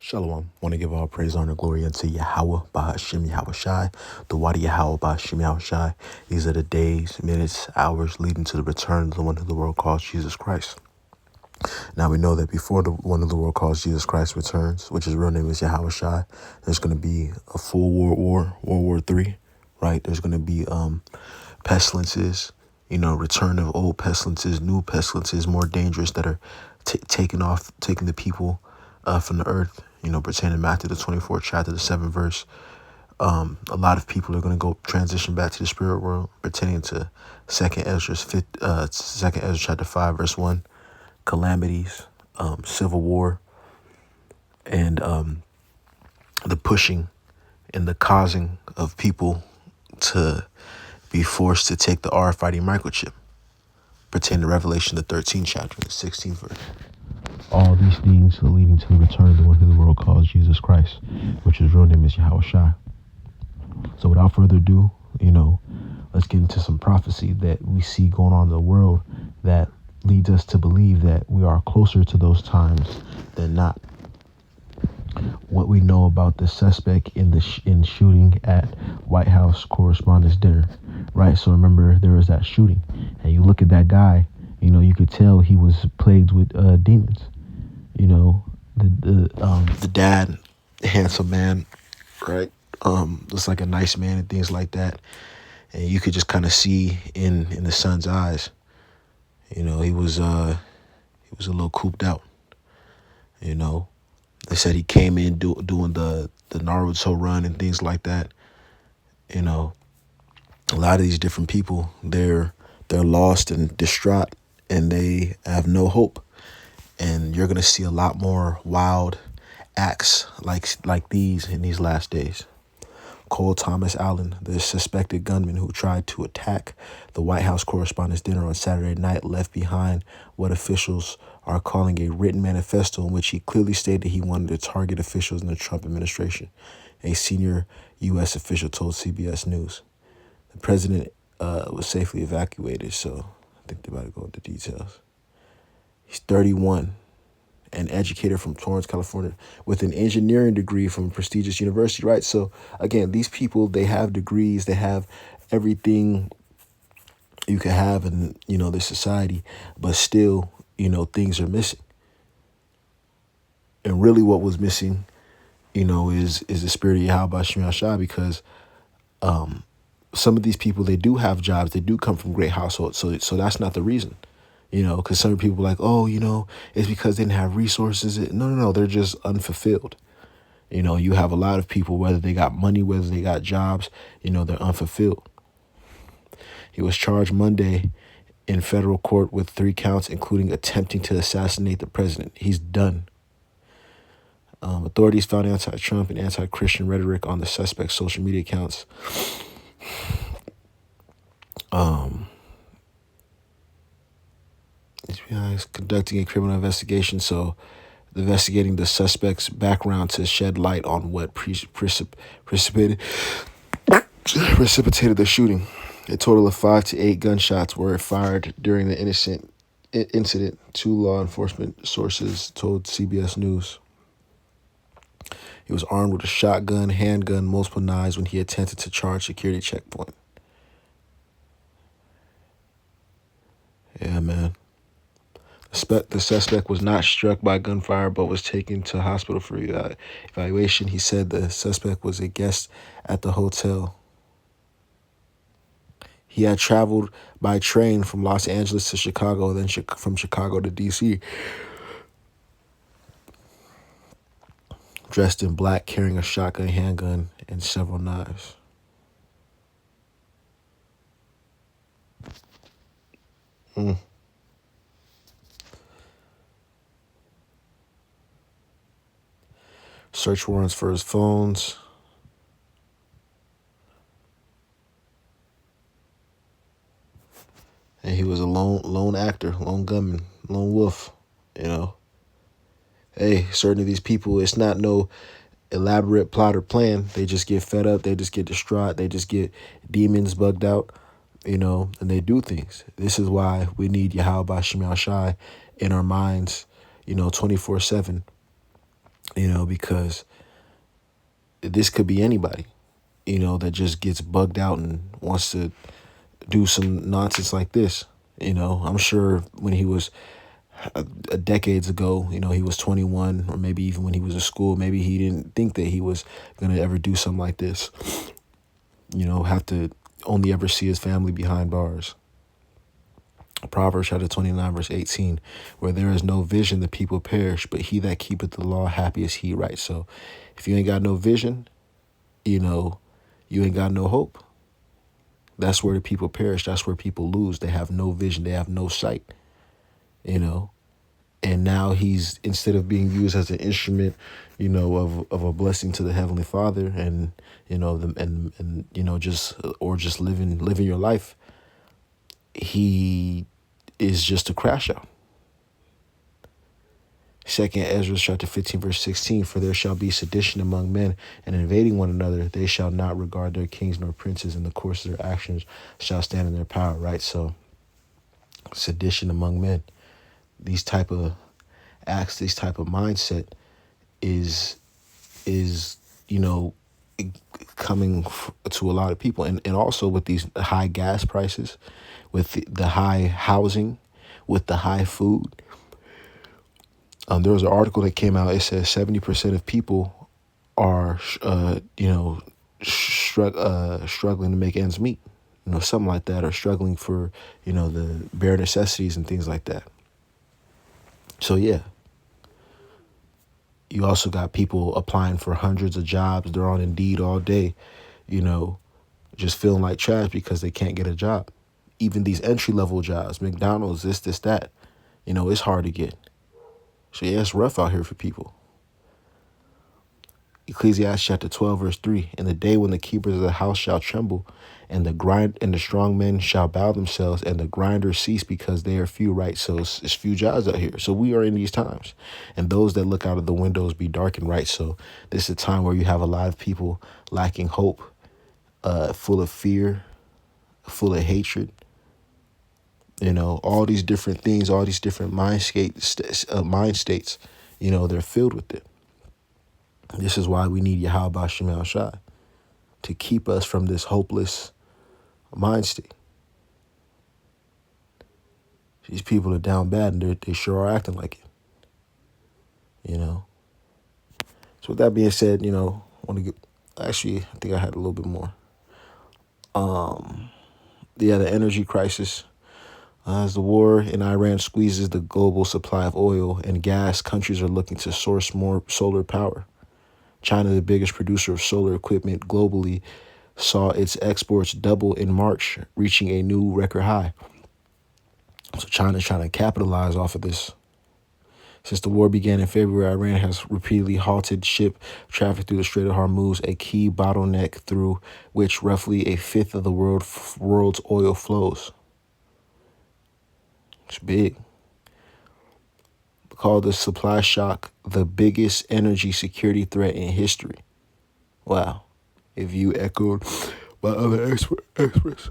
Shalom. Want to give all praise, honor, glory unto Yahweh, Bahashim Yahweh Shai, the Wadi Yahweh, Bahashim Yahweh Shai. These are the days, minutes, hours leading to the return of the one who the world calls Jesus Christ. Now we know that before the one who the world calls Jesus Christ returns, which his real name is Yahweh Shai, there's going to be a full World War III, right? There's going to be pestilences, return of old pestilences, new pestilences, more dangerous that are taking the people from the earth, pertaining to Matthew the 24th chapter, the 7th verse. A lot of people are going to go transition back to the spirit world, pertaining to Second Ezra chapter 5 verse 1, calamities, civil war, and the pushing and the causing of people to be forced to take the RFID microchip, pertaining to Revelation the 13th chapter, the 16th verse. All these things are leading to the return of the one who the world calls Jesus Christ, which his real name is Yahweh Shai. So without further ado, let's get into some prophecy that we see going on in the world that leads us to believe that we are closer to those times than not. What we know about the suspect in shooting at White House Correspondents' Dinner, right? So remember, there was that shooting, and you look at that guy, you could tell he was plagued with demons. The dad, handsome man, right? Looks like a nice man and things like that, and you could just kind of see in the son's eyes, he was a little cooped out. They said he came in doing the Naruto run and things like that. A lot of these different people, they're lost and distraught, and they have no hope. And you're gonna see a lot more wild acts like these in these last days. Cole Thomas Allen, the suspected gunman who tried to attack the White House Correspondents' Dinner on Saturday night, left behind what officials are calling a written manifesto in which he clearly stated he wanted to target officials in the Trump administration. A senior U.S. official told CBS News. The president was safely evacuated, so I think they're about to go into details. He's 31, an educator from Torrance, California, with an engineering degree from a prestigious university, right? So again, these people, they have degrees, they have everything you can have in, this society, but still, things are missing. And really what was missing, is the spirit of Yahweh Shem Shai, because some of these people, they do have jobs, they do come from great households, so that's not the reason. Because some people are like, it's because they didn't have resources. No, they're just unfulfilled. You have a lot of people, whether they got money, whether they got jobs, they're unfulfilled. He was charged Monday in federal court with 3 counts, including attempting to assassinate the president. He's done. Authorities found anti-Trump and anti-Christian rhetoric on the suspect's social media accounts. FBI is conducting a criminal investigation, so investigating the suspect's background to shed light on what precipitated the shooting. A total of 5 to 8 gunshots were fired during the incident, 2 law enforcement sources told CBS News. He was armed with a shotgun, handgun, multiple knives when he attempted to charge security checkpoint. Yeah, man. The suspect was not struck by gunfire, but was taken to hospital for evaluation. He said the suspect was a guest at the hotel. He had traveled by train from Los Angeles to Chicago, then from Chicago to D.C., dressed in black, carrying a shotgun, handgun, and several knives. Search warrants for his phones. And he was a lone actor, lone gunman, lone wolf, Hey, certain of these people, it's not no elaborate plot or plan. They just get fed up. They just get distraught. They just get demons bugged out, and they do things. This is why we need Yahweh Shem Shai in our minds, 24/7. because this could be anybody, that just gets bugged out and wants to do some nonsense like this. I'm sure when he was decades ago, he was 21, or maybe even when he was in school, maybe he didn't think that he was going to ever do something like this, have to only ever see his family behind bars. Proverbs chapter 29, verse 18, where there is no vision, the people perish, but he that keepeth the law, happy is he, right? So if you ain't got no vision, you ain't got no hope. That's where the people perish. That's where people lose. They have no vision. They have no sight, and now he's, instead of being used as an instrument, of a blessing to the Heavenly Father, and, just living your life, he is just a crash out. Second Ezra chapter 15, verse 16, for there shall be sedition among men, and invading one another. They shall not regard their kings nor princes, and the course of their actions shall stand in their power, right? So sedition among men, these type of acts, this type of mindset is coming to a lot of people. And also with these high gas prices, with the high housing, with the high food. There was an article that came out. It says 70% of people are, struggling to make ends meet, something like that, or struggling for, the bare necessities and things like that. So, yeah. You also got people applying for hundreds of jobs. They're on Indeed all day, just feeling like trash because they can't get a job. Even these entry-level jobs, McDonald's, this, that, it's hard to get. So, yeah, it's rough out here for people. Ecclesiastes chapter 12, verse 3, in the day when the keepers of the house shall tremble, and the strong men shall bow themselves, and the grinders cease because they are few, right? So it's few jobs out here. So we are in these times. And those that look out of the windows be darkened, right? So this is a time where you have a lot of people lacking hope, full of fear, full of hatred. All these different things, all these different mind states, they're filled with it. This is why we need Yahweh Bashim Al Shai to keep us from this hopeless mind state. These people are down bad, and they sure are acting like it. So with that being said, I want to get. Actually, I think I had a little bit more. The energy crisis. As the war in Iran squeezes the global supply of oil and gas, countries are looking to source more solar power. China, the biggest producer of solar equipment globally, saw its exports double in March, reaching a new record high. So China's trying to capitalize off of this. Since the war began in February, Iran has repeatedly halted ship traffic through the Strait of Hormuz, a key bottleneck through which roughly a fifth of the world's oil flows. It's big. Called the supply shock the biggest energy security threat in history. Wow. If you echoed by other experts.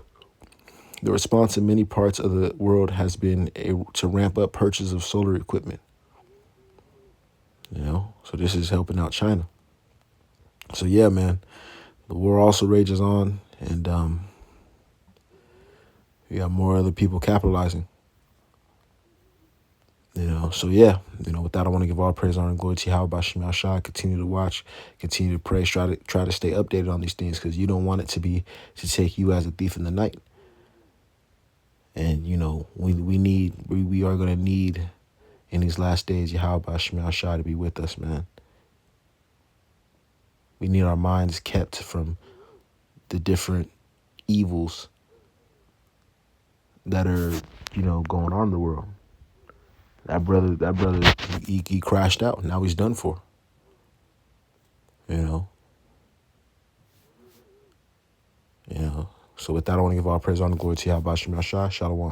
The response in many parts of the world has been to ramp up purchase of solar equipment. So this is helping out China. So yeah, man, the war also rages on, and you got more other people capitalizing. So yeah, with that, I want to give all praise, honor, and glory to Yahweh Bashim Al Shai. Continue to watch, continue to pray, try to stay updated on these things, because you don't want it to take you as a thief in the night. And we are gonna need in these last days Yahweh Bashim Al Shai to be with us, man. We need our minds kept from the different evils that are going on in the world. That brother, he crashed out. Now he's done for. So with that, I want to give all praise, honor, and glory to Yahweh Bashim Al Shai. Shalom.